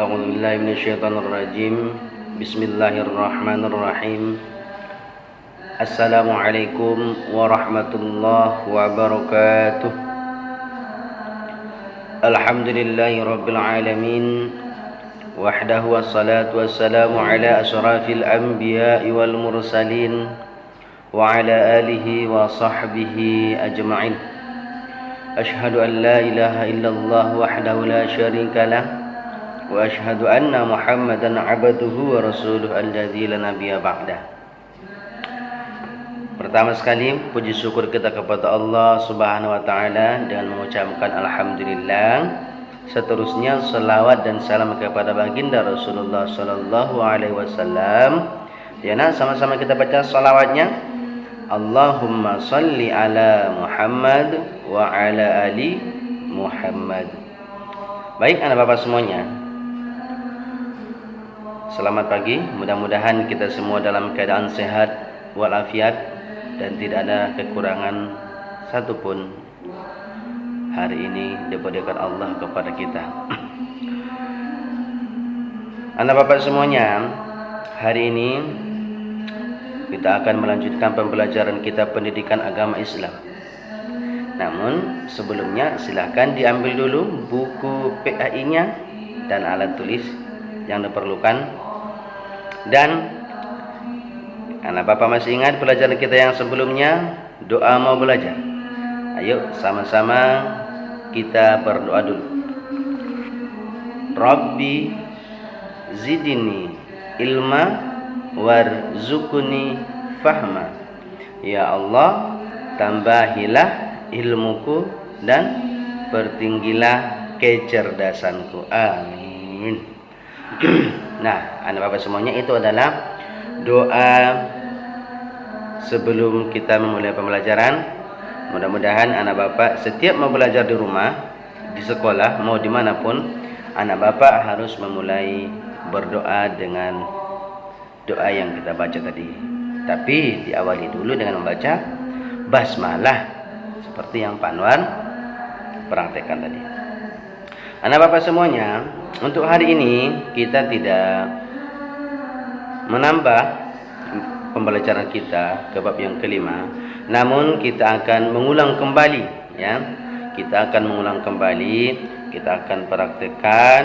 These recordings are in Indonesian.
أعوذ بالله من الشيطان الرجيم بسم الله الرحمن الرحيم السلام عليكم ورحمة الله وبركاته الحمد لله رب العالمين وحده والصلاة والسلام على أشرف الأنبياء والمرسلين وعلى آله وصحبه أجمعين أشهد أن لا إله إلا الله وحده لا شريك له وأشهد أن محمدا عبده ورسوله الذي لا نبي بعده. Pertama sekali puji syukur kita kepada Allah Subhanahu wa taala dengan mengucapkan alhamdulillah. Seterusnya selawat dan salam kepada baginda Rasulullah sallallahu alaihi wasallam. Ya, nah, sama-sama kita baca salawatnya. Allahumma salli ala Muhammad wa ala ali Muhammad. Baik anak bapak semuanya, selamat pagi. Mudah-mudahan kita semua dalam keadaan sehat walafiat dan tidak ada kekurangan satupun hari ini diberikan Allah kepada kita. Anak bapak semuanya, hari ini kita akan melanjutkan pembelajaran kita pendidikan agama Islam. Namun sebelumnya silahkan diambil dulu buku PAI-nya dan alat tulis yang diperlukan. Dan anak bapak masih ingat pelajaran kita yang sebelumnya, doa mau belajar. Ayo sama-sama kita berdoa dulu. Rabbi zidni ilma warzuqni fahma. Ya Allah, tambahilah ilmuku dan pertinggilah kecerdasanku. Amin. Nah, anak bapak semuanya, itu adalah doa sebelum kita memulai pembelajaran. Mudah-mudahan anak bapak setiap mau belajar di rumah, di sekolah, mau dimanapun, anak bapak harus memulai berdoa dengan doa yang kita baca tadi. Tapi diawali dulu dengan membaca basmalah seperti yang Pak Anwar praktekkan tadi. Anak bapak semuanya, untuk hari ini kita tidak menambah pembelajaran kita ke bab yang kelima, namun kita akan mengulang kembali, ya. Kita akan mengulang kembali, kita akan praktekkan.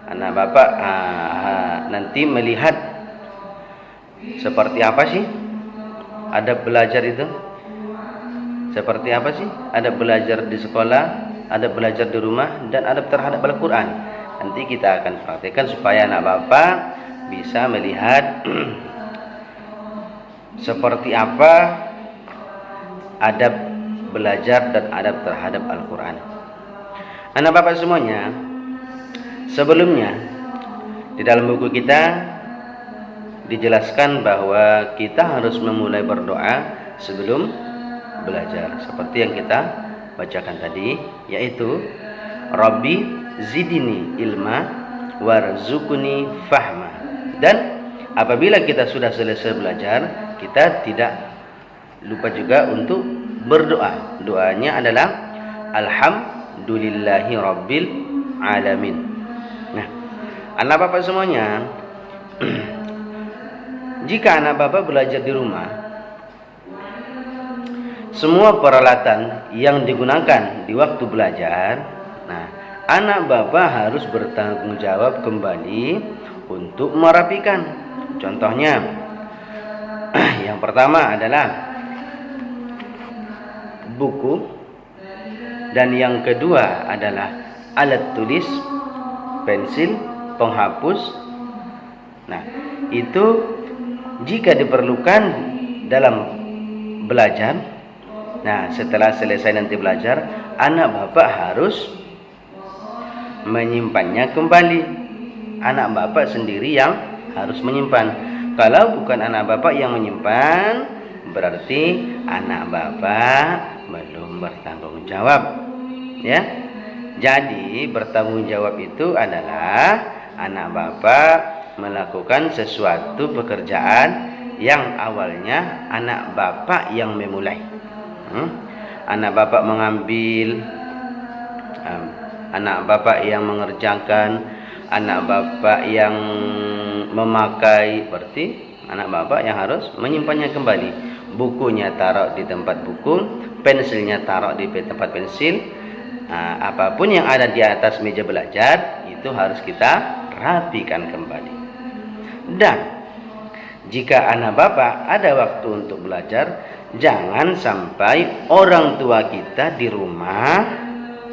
Anak bapak nanti melihat seperti apa sih adab belajar itu? Seperti apa sih adab belajar di sekolah, adab belajar di rumah, dan adab terhadap Al-Quran? Nanti kita akan praktekkan supaya anak bapak bisa melihat seperti apa adab belajar dan adab terhadap Al-Quran. Anak bapak semuanya, sebelumnya di dalam buku kita dijelaskan bahwa kita harus memulai berdoa sebelum belajar, seperti yang kita bacakan tadi, yaitu Rabbi zidni ilma warzuqni fahma. Dan apabila kita sudah selesai belajar, kita tidak lupa juga untuk berdoa. Doanya adalah alhamdulillahi rabbil alamin. Nah, anak bapak semuanya, jika anak bapak belajar di rumah, semua peralatan yang digunakan di waktu belajar, nah, anak bapak harus bertanggung jawab kembali untuk merapikan. Contohnya, yang pertama adalah buku, dan yang kedua adalah alat tulis, pensil, penghapus. Nah, itu jika diperlukan dalam belajar. Nah, setelah selesai nanti belajar, anak bapak harus menyimpannya kembali. Anak bapak sendiri yang harus menyimpan. Kalau bukan anak bapak yang menyimpan, berarti anak bapak belum bertanggung jawab, ya. Jadi bertanggung jawab itu adalah anak bapak melakukan sesuatu pekerjaan yang awalnya anak bapak yang memulai. Anak bapak mengambil anak bapak yang mengerjakan, anak bapak yang memakai, berarti anak bapak yang harus menyimpannya kembali. Bukunya taruh di tempat buku, pensilnya taruh di tempat pensil. Apapun yang ada di atas meja belajar itu harus kita rapikan kembali. Dan jika anak bapak ada waktu untuk belajar, jangan sampai orang tua kita di rumah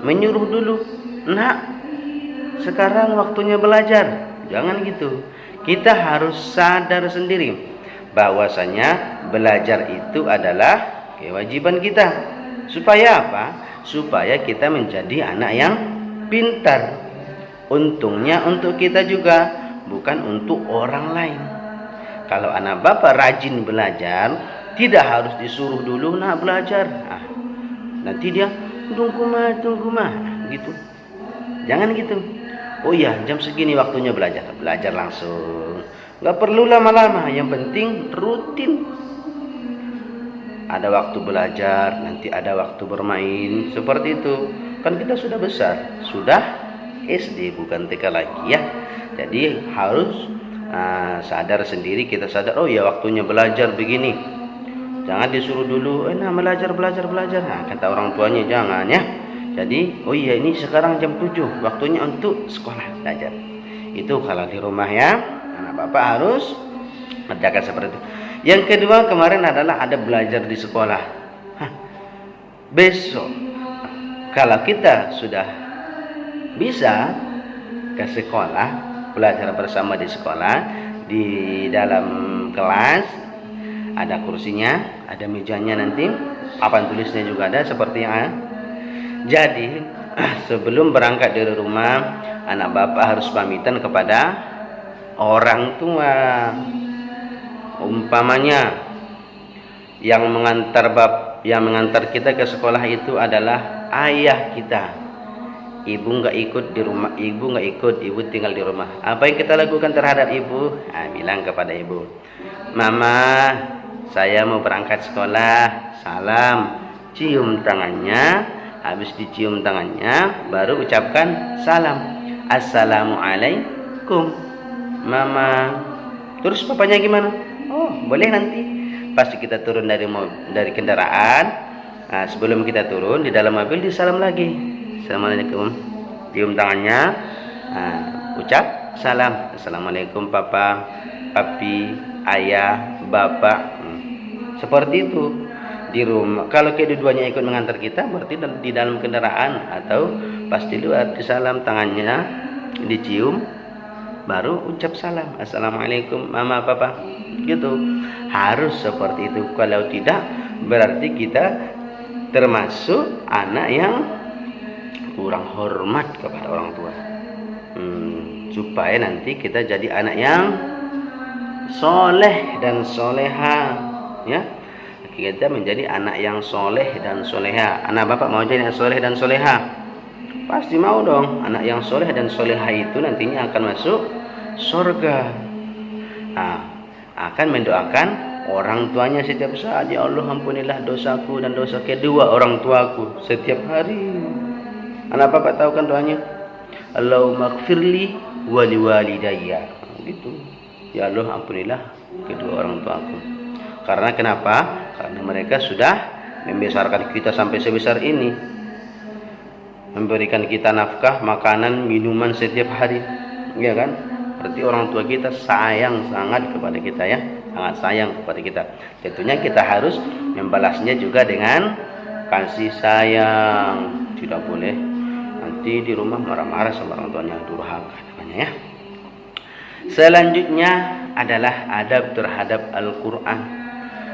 menyuruh dulu, "Nak, sekarang waktunya belajar." Jangan gitu. Kita harus sadar sendiri bahwasanya belajar itu adalah kewajiban kita. Supaya apa? Supaya kita menjadi anak yang pintar. Untungnya untuk kita juga, bukan untuk orang lain. Kalau anak bapak rajin belajar, tidak harus disuruh dulu, "Nak, belajar." Nanti dia tunggu mah gitu. Jangan gitu. Oh iya, jam segini waktunya belajar. Belajar langsung. Nggak perlu lama-lama, yang penting rutin. Ada waktu belajar, nanti ada waktu bermain, seperti itu. Kan kita sudah besar, sudah SD, bukan TK lagi ya. Jadi harus sadar sendiri, kita sadar, oh ya waktunya belajar begini. Jangan disuruh dulu, belajar. Nah, kata orang tuanya jangan ya. Jadi, oh iya ini sekarang jam 7, waktunya untuk sekolah belajar. Itu kalau di rumah ya, anak bapak harus mengerjakan seperti itu. Yang kedua kemarin adalah ada belajar di sekolah. Besok kalau kita sudah bisa ke sekolah, belajar bersama di sekolah, di dalam kelas ada kursinya, ada mejanya, nanti papan tulisnya juga ada seperti yang jadi sebelum berangkat dari rumah, anak bapak harus pamitan kepada orang tua. Umpamanya yang mengantar kita ke sekolah itu adalah ayah kita. Ibu nggak ikut di rumah, ibu tinggal di rumah. Apa yang kita lakukan terhadap ibu? Bilang kepada ibu, "Mama, saya mau berangkat sekolah." Salam, cium tangannya. Habis dicium tangannya, baru ucapkan salam, "Assalamualaikum, Mama." Terus papanya gimana? Oh, boleh nanti pasti kita turun dari kendaraan. Sebelum kita turun di dalam mobil disalam lagi, "Assalamualaikum." Cium tangannya, ucap salam, "Assalamualaikum Papa, Papi, Ayah, Bapak." Seperti itu. Di rumah, kalau kedua-duanya ikut mengantar kita, berarti di dalam kendaraan atau pas di luar, disalam tangannya, dicium, baru ucap salam, "Assalamualaikum Mama, Papa." Gitu. Harus seperti itu. Kalau tidak, berarti kita termasuk anak yang kurang hormat kepada orang tua. Supaya nanti kita jadi anak yang soleh dan soleha, ya. Kita menjadi anak yang soleh dan soleha. Anak bapak mau jadi anak soleh dan soleha? Pasti mau dong. Anak yang soleh dan soleha itu nantinya akan masuk surga. Akan mendoakan orang tuanya setiap saat, "Ya Allah, ampunilah dosaku dan dosa kedua orang tuaku," setiap hari. Anak bapak tahu kan doanya? "Allahumma ighfirli wa liwalidayya." Gitu. Ya Allah, ampunilah kedua orang tuaku. Karena kenapa? Karena mereka sudah membesarkan kita sampai sebesar ini, memberikan kita nafkah, makanan, minuman setiap hari, ya kan? Berarti orang tua kita sayang sangat kepada kita ya, sangat sayang kepada kita. Tentunya kita harus membalasnya juga dengan kasih sayang. Tidak boleh nanti di rumah marah-marah sama orang tuanya, durhaka namanya ya. Selanjutnya adalah adab terhadap Al-Quran.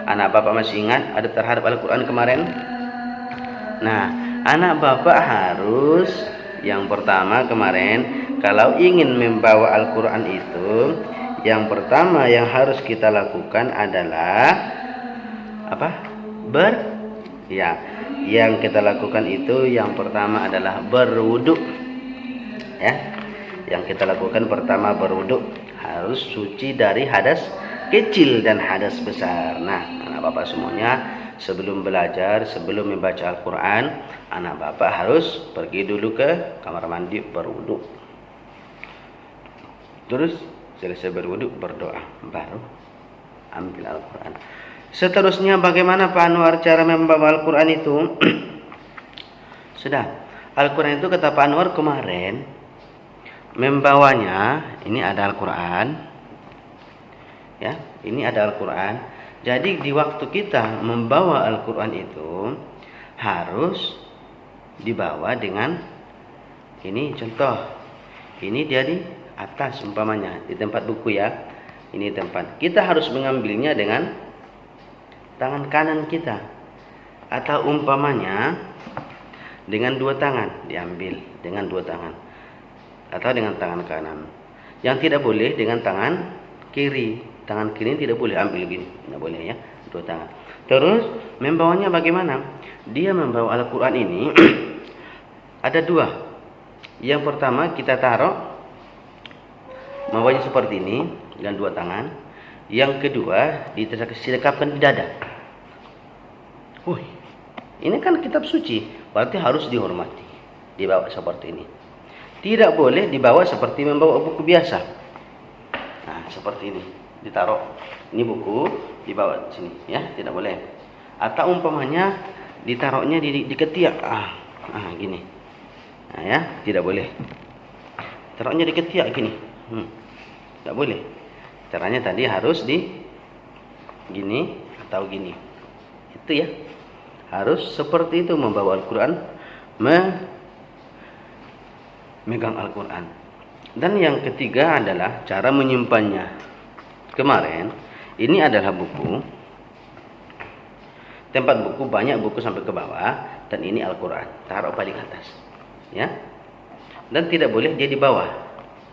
Anak bapak masih ingat adab terhadap Al-Quran kemarin? Nah, anak bapak harus, yang pertama kemarin, kalau ingin membawa Al-Quran itu, yang pertama yang harus kita lakukan adalah apa? Yang kita lakukan itu yang pertama adalah berwudu. Ya, yang kita lakukan pertama berwudu. Harus suci dari hadas kecil dan hadas besar. Nah, anak bapak semuanya sebelum belajar, sebelum membaca Al-Quran, anak bapak harus pergi dulu ke kamar mandi berwudu. Terus selesai berwudu berdoa, baru ambil Al-Quran. Seterusnya bagaimana Pak Anwar cara membawa Al-Quran itu? Sudah, Al-Quran itu kata Pak Anwar kemarin, membawanya, ini ada Al-Quran, ya, ini ada Al-Quran. Jadi di waktu kita membawa Al-Quran itu harus dibawa dengan ini contoh. Ini dia di atas umpamanya di tempat buku ya. Ini tempat. Kita harus mengambilnya dengan tangan kanan kita. Atau umpamanya dengan dua tangan diambil dengan dua tangan. Atau dengan tangan kanan. Yang tidak boleh dengan tangan kiri. Tangan kiri tidak boleh ambil begini. Tidak boleh ya. Dua tangan. Terus membawanya bagaimana? Dia membawa Al-Quran ini ada dua. Yang pertama kita taruh membawanya seperti ini dengan dua tangan. Yang kedua diselekapkan di dada. Ini kan kitab suci, berarti harus dihormati. Dibawa seperti ini. Tidak boleh dibawa seperti membawa buku biasa. Nah, seperti ini. Ditaruh. Ini buku dibawa sini, ya, tidak boleh. Atau umpamanya ditaruhnya di ketiak. Gini. Nah, ya, tidak boleh. Taruhnya di ketiak gini. Tidak boleh. Caranya tadi harus di gini atau gini. Itu ya. Harus seperti itu membawa Al-Quran, memegang Al-Quran. Dan yang ketiga adalah cara menyimpannya. Kemarin ini adalah buku. Tempat buku banyak buku sampai ke bawah dan ini Al-Quran. Taruh paling atas. Ya. Dan tidak boleh dia di bawah.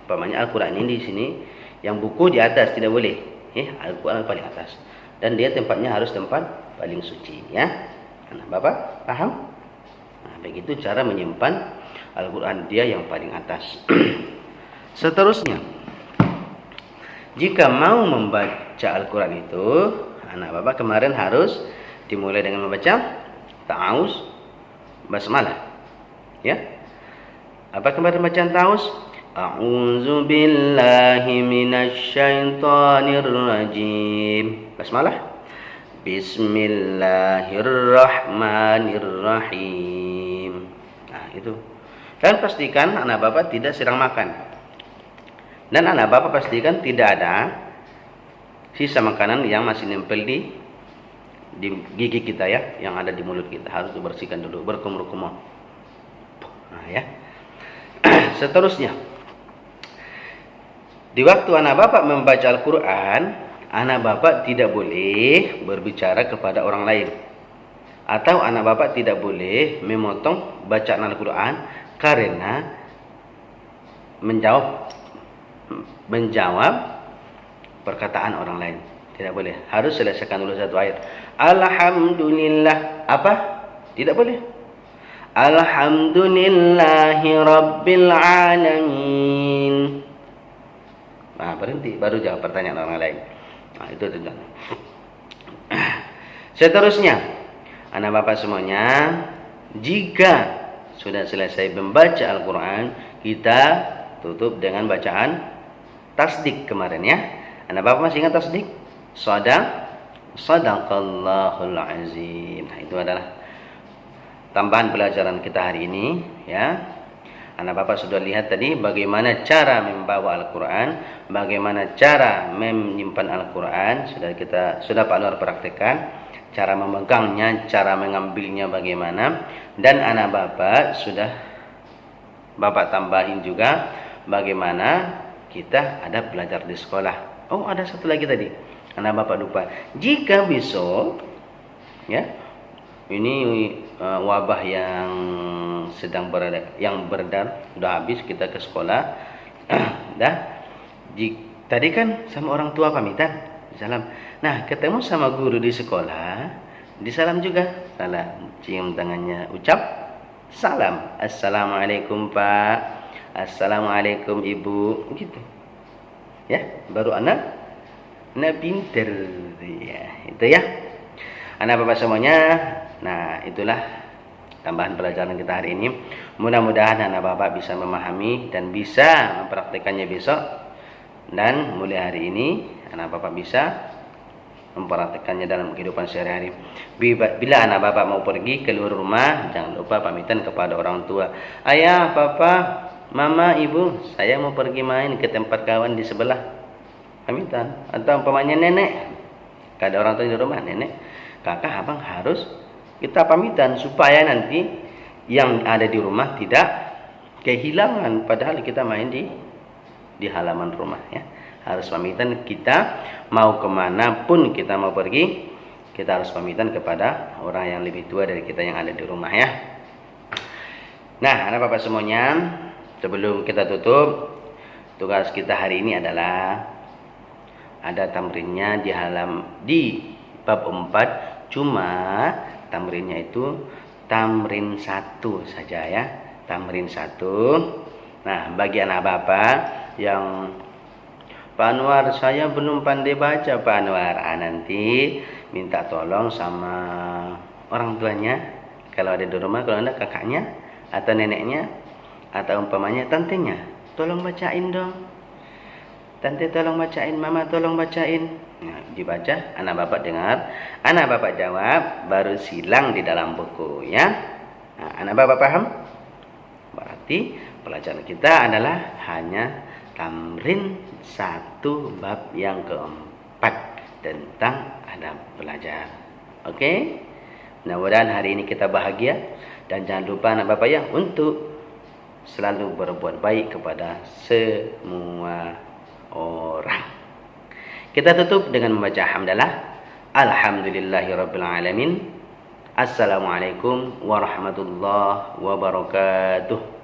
Umpamanya Al-Quran ini di sini, yang buku di atas tidak boleh. Al-Quran paling atas. Dan dia tempatnya harus tempat paling suci, ya. Nah, Bapak paham? Nah, begitu cara menyimpan Al-Quran dia yang paling atas. Seterusnya, jika mau membaca Al-Quran itu, anak Bapak kemarin harus dimulai dengan membaca ta'awuz, basmalah. Ya. Apa kemarin bacaan ta'awuz? A'udzu billahi minasyaitonir rajim. Basmalah. Bismillahirrahmanirrahim. Nah, itu. Dan pastikan anak Bapak tidak sedang makan. Dan anak Bapak pastikan tidak ada sisa makanan yang masih nempel di gigi kita ya, yang ada di mulut kita. Harus dibersihkan dulu, berkumur-kumur. Nah, ya. Seterusnya, di waktu anak Bapak membaca Al-Quran, anak Bapak tidak boleh berbicara kepada orang lain. Atau anak Bapak tidak boleh memotong bacaan Al-Quran karena menjawab perkataan orang lain. Tidak boleh. Harus selesaikan dulu satu ayat. Alhamdulillah. Apa? Tidak boleh. Alhamdulillahi Rabbil Alamin. Nah, berhenti. Baru jawab pertanyaan orang lain. Nah, itu tujuan. Seterusnya, anak Bapak semuanya, jika sudah selesai membaca Al-Quran, kita tutup dengan bacaan tasdik kemarin ya. Anak Bapak masih ingat tasdik? Sadaqallahul azim. Nah, itu adalah tambahan pelajaran kita hari ini ya. Anak Bapak sudah lihat tadi bagaimana cara membawa Al-Quran, bagaimana cara menyimpan Al-Quran, sudah Pak Nur praktekkan, cara memegangnya, cara mengambilnya bagaimana, dan anak Bapak sudah Bapak tambahin juga bagaimana kita ada belajar di sekolah. Oh, ada satu lagi tadi. Anak Bapak lupa. Jika besok ya, ini wabah yang sedang beredar sudah habis, kita ke sekolah. Tadi kan sama orang tua pamitan, salam. Nah, ketemu sama guru di sekolah, disalam juga. Salam, cium tangannya, ucap salam. Assalamualaikum Pak, assalamualaikum Ibu, gitu. Ya, baru anak pinter ya, itu ya. Anak bapak semuanya, nah itulah tambahan pelajaran kita hari ini. Mudah-mudahan anak bapak bisa memahami dan bisa mempraktekannya besok. Dan mulai hari ini anak bapak bisa mempraktekannya dalam kehidupan sehari-hari. Bila anak bapak mau pergi keluar rumah, jangan lupa pamitan kepada orang tua. Ayah, papa, mama, ibu, saya mau pergi main ke tempat kawan di sebelah. Pamitan. Atau umpamanya nenek, ada orang tua di rumah, nenek, kakak, abang, harus kita pamitan supaya nanti yang ada di rumah tidak kehilangan padahal kita main di halaman rumah, ya. Harus pamitan, kita mau kemana pun kita mau pergi, kita harus pamitan kepada orang yang lebih tua dari kita yang ada di rumah, ya. Nah, anak bapak semuanya, sebelum kita tutup, tugas kita hari ini adalah ada tamrinnya di bab 4, cuma tamrinnya itu tamrin 1 saja, ya. Tamrin 1. Nah, bagi anak bapak yang Pak Anwar, saya belum pandai baca, Pak Anwar. Nanti minta tolong sama orang tuanya. Kalau ada di rumah, kalau ada kakaknya atau neneknya atau umpamanya tantenya, tolong bacain dong. Tante tolong bacain, mama tolong bacain. Nah, dibaca, anak bapak dengar, anak bapak jawab, baru silang di dalam buku, ya. Nah, anak bapak paham? Berarti pelajaran kita adalah hanya tamrin 1 bab yang keempat tentang adab belajar. Oke? Mudah-mudahan hari ini kita bahagia. Dan jangan lupa anak bapak ya, untuk selalu berbuat baik kepada semua orang. Kita tutup dengan membaca hamdalah. Alhamdulillahirabbil alamin. Assalamualaikum warahmatullahi wabarakatuh.